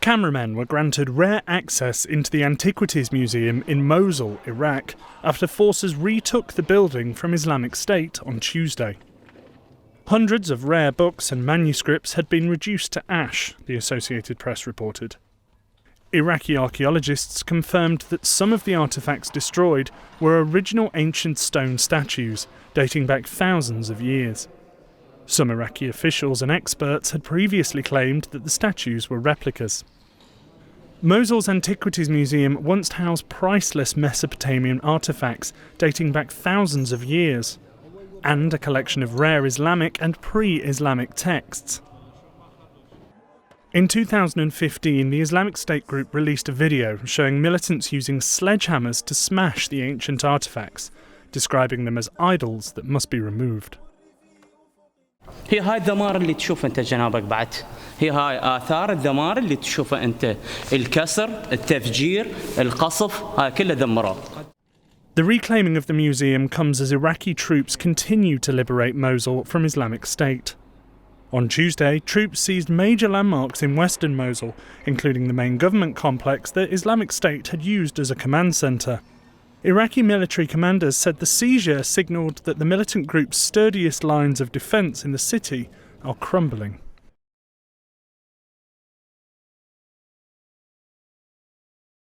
Cameramen were granted rare access into the Antiquities Museum in Mosul, Iraq, after forces retook the building from Islamic State on Tuesday. Hundreds of rare books and manuscripts had been reduced to ash, the Associated Press reported. Iraqi archaeologists confirmed that some of the artefacts destroyed were original ancient stone statues dating back thousands of years. Some Iraqi officials and experts had previously claimed that the statues were replicas. Mosul's Antiquities Museum once housed priceless Mesopotamian artefacts dating back thousands of years, and a collection of rare Islamic and pre-Islamic texts. In 2015, the Islamic State group released a video showing militants using sledgehammers to smash the ancient artefacts, describing them as idols that must be removed. هي هاي الدمار اللي تشوفه أنت جنابك بعد، هي هاي آثار الدمار اللي تشوفه أنت، الكسر، التفجير، القصف، هاي كله دمره. The reclaiming of the museum comes as Iraqi troops continue to liberate Mosul from Islamic State. On Tuesday, troops seized major landmarks in western Mosul, including the main government complex that Islamic State had used as a command centre. Iraqi military commanders said the seizure signalled that the militant group's sturdiest lines of defence in the city are crumbling.